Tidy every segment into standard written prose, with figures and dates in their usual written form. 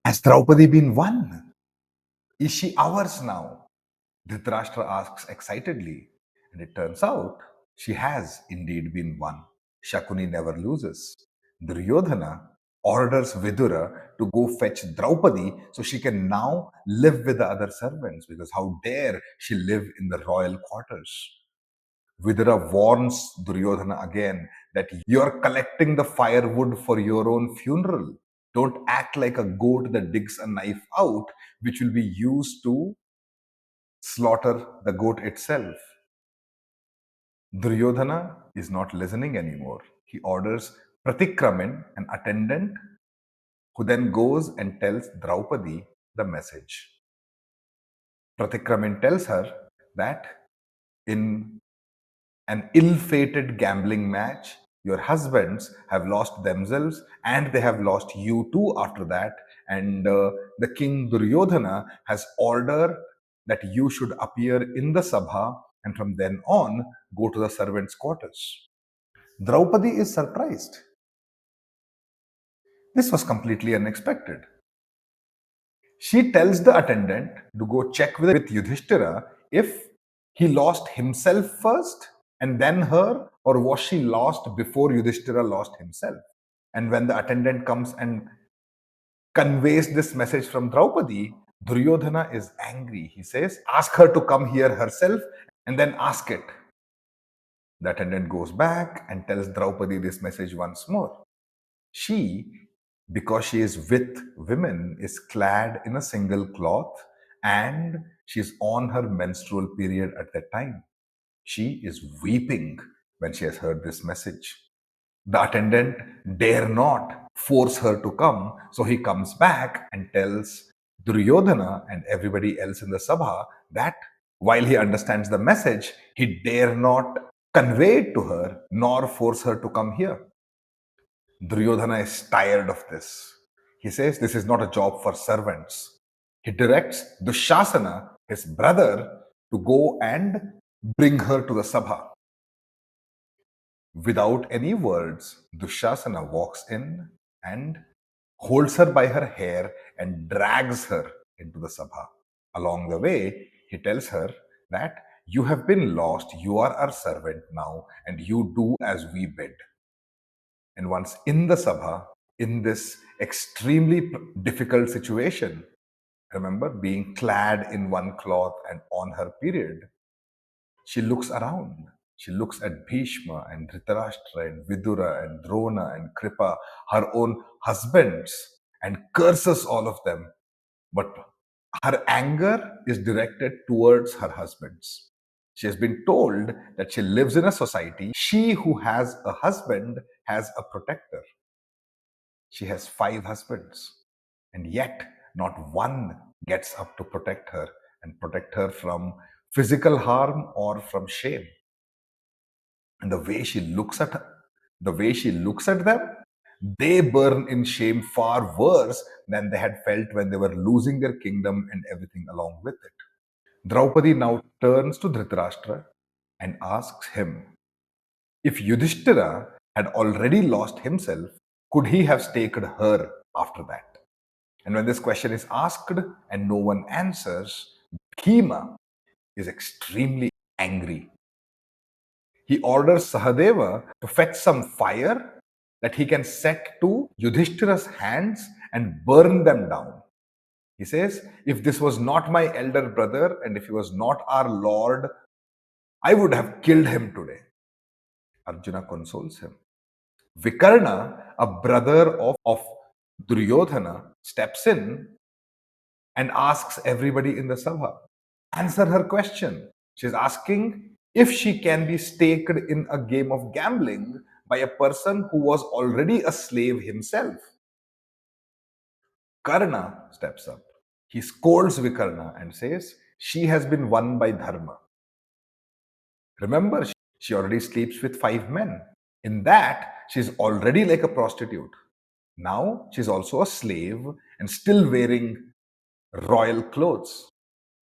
Has Draupadi been won? Is she ours now? Dhritarashtra asks excitedly, and it turns out she has indeed been won. Shakuni never loses. Duryodhana orders Vidura to go fetch Draupadi so she can now live with the other servants, because how dare she live in the royal quarters. Vidura warns Duryodhana again that you're collecting the firewood for your own funeral. Don't act like a goat that digs a knife out, which will be used to slaughter the goat itself. Duryodhana is not listening anymore. He orders Pratikramin, an attendant, who then goes and tells Draupadi the message. Pratikramin tells her that in an ill-fated gambling match, your husbands have lost themselves and they have lost you too after that. And the king Duryodhana has ordered that you should appear in the sabha and from then on go to the servants' quarters. Draupadi is surprised. This was completely unexpected. She tells the attendant to go check with Yudhishthira if he lost himself first and then her, or was she lost before Yudhishthira lost himself. And when the attendant comes and conveys this message from Draupadi, Duryodhana is angry. He says, ask her to come here herself and then ask it. The attendant goes back and tells Draupadi this message once more. She, because she is with women, is clad in a single cloth and she is on her menstrual period at that time. She is weeping when she has heard this message. The attendant dare not force her to come, so he comes back and tells Duryodhana and everybody else in the sabha that while he understands the message, he dare not convey it to her nor force her to come here. Duryodhana is tired of this. He says this is not a job for servants. He directs Duhshasana, his brother, to go and bring her to the sabha. Without any words, Dushasana walks in and holds her by her hair and drags her into the sabha. Along the way, he tells her that you have been lost, you are our servant now, and you do as we bid. And once in the sabha, in this extremely difficult situation, remember being clad in one cloth and on her period, she looks around. She looks at Bhishma and Dhritarashtra and Vidura and Drona and Kripa, her own husbands, and curses all of them. But her anger is directed towards her husbands. She has been told that she lives in a society. She who has a husband has a protector. She has 5 husbands, and yet not one gets up to protect her and protect her from physical harm or from shame. And the way she looks at them, they burn in shame far worse than they had felt when they were losing their kingdom and everything along with it. Draupadi now turns to Dhritarashtra and asks him, if Yudhishthira had already lost himself, could he have staked her after that? And when this question is asked and no one answers, Bhima is extremely angry. He orders Sahadeva to fetch some fire that he can set to Yudhishthira's hands and burn them down. He says, if this was not my elder brother and if he was not our Lord, I would have killed him today. Arjuna consoles him. Vikarna, a brother of Duryodhana, steps in and asks everybody in the sabha, answer her question. She's asking if she can be staked in a game of gambling by a person who was already a slave himself. Karna steps up. He scolds Vikarna and says, she has been won by dharma. Remember, she already sleeps with 5 men. In that, she's already like a prostitute. Now, she's also a slave and still wearing royal clothes.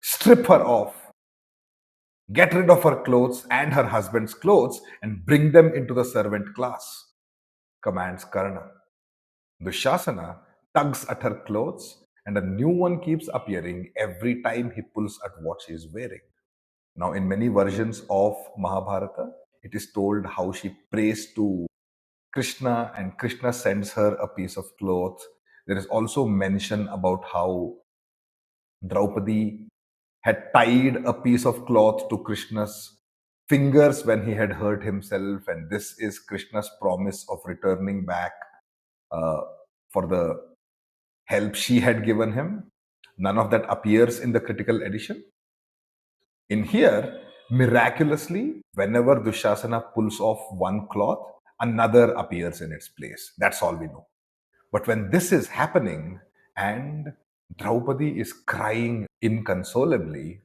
Strip her off. Get rid of her clothes and her husband's clothes and bring them into the servant class, commands Karna. Dushasana tugs at her clothes and a new one keeps appearing every time he pulls at what she is wearing. Now, in many versions of Mahabharata, it is told how she prays to Krishna and Krishna sends her a piece of cloth. There is also mention about how Draupadi had tied a piece of cloth to Krishna's fingers when he had hurt himself, and this is Krishna's promise of returning back uh, for the help she had given him. None of that appears in the critical edition. In here, miraculously, whenever Dushasana pulls off one cloth, another appears in its place. That's all we know. But when this is happening and Draupadi is crying inconsolably,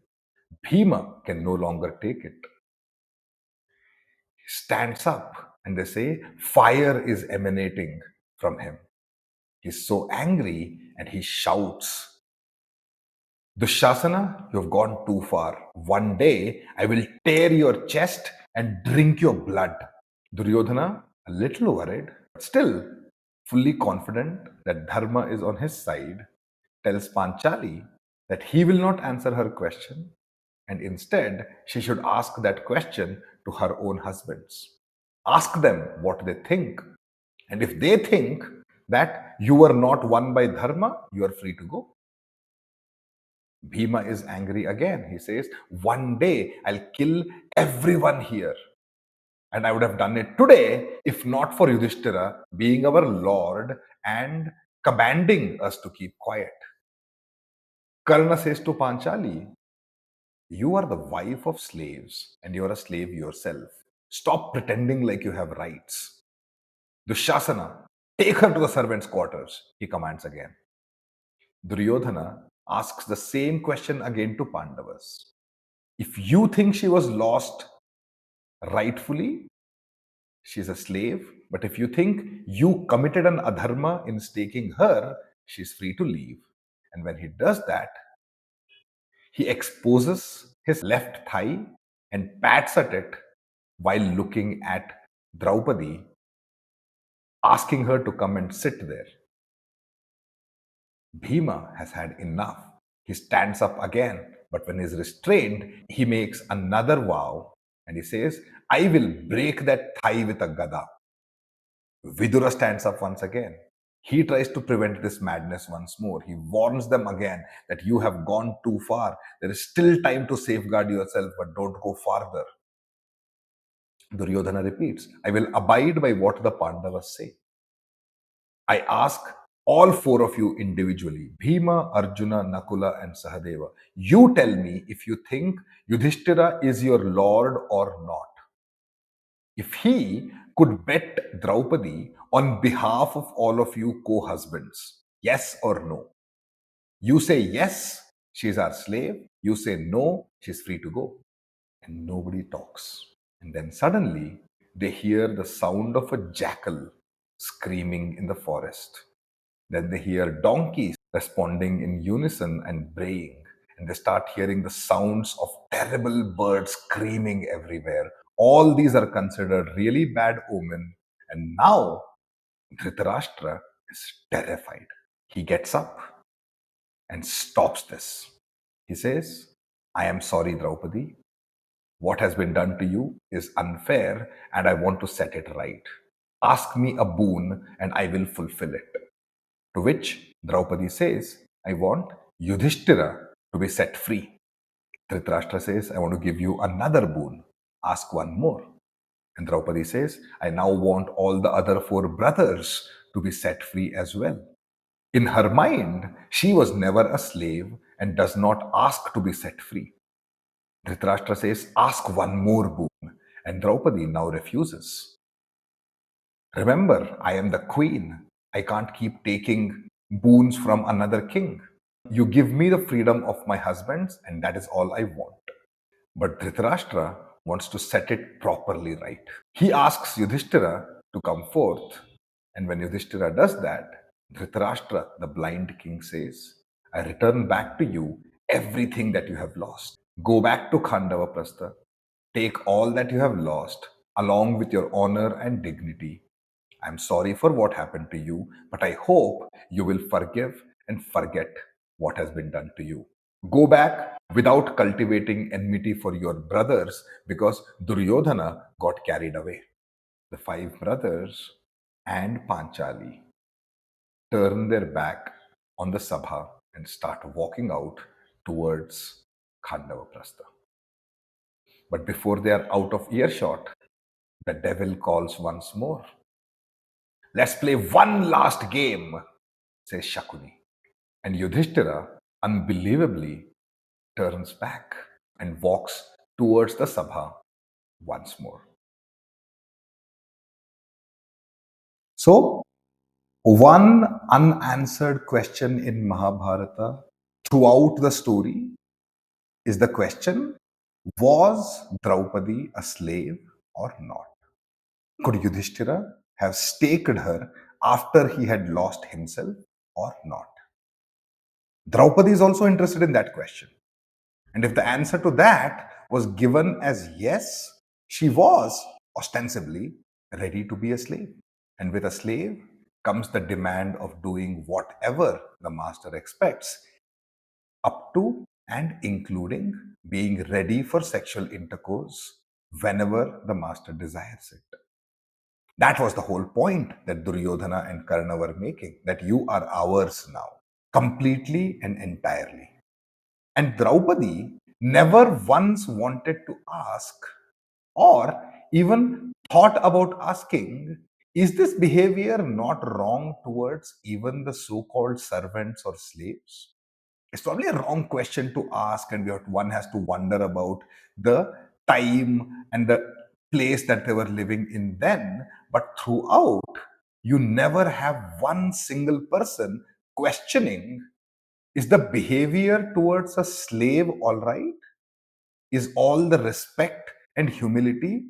Bhima can no longer take it. He stands up and they say fire is emanating from him. He's so angry and he shouts, Dushasana, you have gone too far. One day I will tear your chest and drink your blood. Duryodhana, a little worried, but still fully confident that Dharma is on his side, tells Panchali that he will not answer her question and instead she should ask that question to her own husbands. Ask them what they think. And if they think that you are not won by Dharma, you are free to go. Bhima is angry again. He says, one day I'll kill everyone here. And I would have done it today if not for Yudhishthira being our Lord and commanding us to keep quiet. Karna says to Panchali, you are the wife of slaves and you are a slave yourself. Stop pretending like you have rights. Dushasana, take her to the servants' quarters, he commands again. Duryodhana asks the same question again to Pandavas. If you think she was lost rightfully, she's a slave. But if you think you committed an adharma in taking her, she's free to leave. And when he does that, he exposes his left thigh and pats at it while looking at Draupadi, asking her to come and sit there. Bhima has had enough. He stands up again, but when he's restrained, he makes another vow and he says, I will break that thigh with a gada. Vidura stands up once again. He tries to prevent this madness once more. He warns them again that you have gone too far. There is still time to safeguard yourself, but don't go farther. Duryodhana repeats, I will abide by what the Pandavas say. I ask all four of you individually, Bhima, Arjuna, Nakula, and Sahadeva. You tell me if you think Yudhishthira is your lord or not. If he could bet Draupadi on behalf of all of you co husbands, yes or no? You say yes, she's our slave. You say no, she's free to go. And nobody talks. And then suddenly they hear the sound of a jackal screaming in the forest. Then they hear donkeys responding in unison and braying. And they start hearing the sounds of terrible birds screaming everywhere. All these are considered really bad omen. And now Dhritarashtra is terrified. He gets up and stops this. He says, I am sorry, Draupadi. What has been done to you is unfair and I want to set it right. Ask me a boon and I will fulfill it. To which Draupadi says, I want Yudhishthira to be set free. Dhritarashtra says, I want to give you another boon. Ask one more. And Draupadi says, I now want all the other four brothers to be set free as well. In her mind, she was never a slave and does not ask to be set free. Dhritarashtra says, ask one more boon. And Draupadi now refuses. Remember, I am the queen. I can't keep taking boons from another king. You give me the freedom of my husbands, and that is all I want. But Dhritarashtra wants to set it properly right. He asks Yudhishthira to come forth. And when Yudhishthira does that, Dhritarashtra, the blind king, says, I return back to you everything that you have lost. Go back to Khandavaprastha. Take all that you have lost, along with your honor and dignity. I'm sorry for what happened to you, but I hope you will forgive and forget. what has been done to you. Go back without cultivating enmity for your brothers because Duryodhana got carried away. The five brothers and Panchali turn their back on the Sabha and start walking out towards Khandavaprastha. But before they are out of earshot, the devil calls once more. Let's play one last game, says Shakuni. And Yudhishthira, unbelievably, turns back and walks towards the Sabha once more. So, one unanswered question in Mahabharata throughout the story is the question: was Draupadi a slave or not? Could Yudhishthira have staked her after he had lost himself or not? Draupadi is also interested in that question. And if the answer to that was given as yes, she was ostensibly ready to be a slave. And with a slave comes the demand of doing whatever the master expects, up to and including being ready for sexual intercourse whenever the master desires it. That was the whole point that Duryodhana and Karna were making, that you are ours now, completely and entirely. And Draupadi never once wanted to ask or even thought about asking, is this behavior not wrong towards even the so called servants or slaves? It's probably a wrong question to ask, and one has to wonder about the time and the place that they were living in then. But throughout, you never have one single person questioning, is the behavior towards a slave all right? Is all the respect and humility,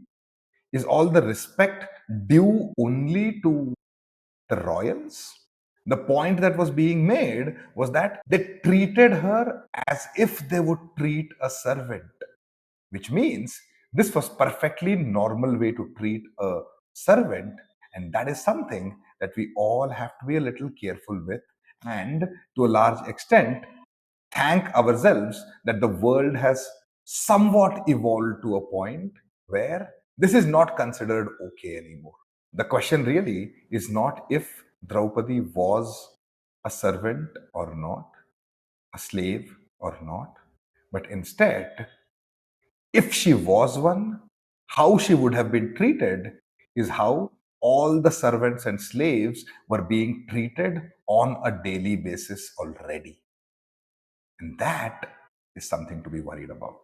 is all the respect due only to the royals? The point that was being made was that they treated her as if they would treat a servant, which means this was perfectly normal way to treat a servant. And that is something that we all have to be a little careful with, and to a large extent thank ourselves that the world has somewhat evolved to a point where this is not considered okay anymore. The question really is not if Draupadi was a servant or not, a slave or not, but instead, if she was one, how she would have been treated is how all the servants and slaves were being treated on a daily basis already. And that is something to be worried about.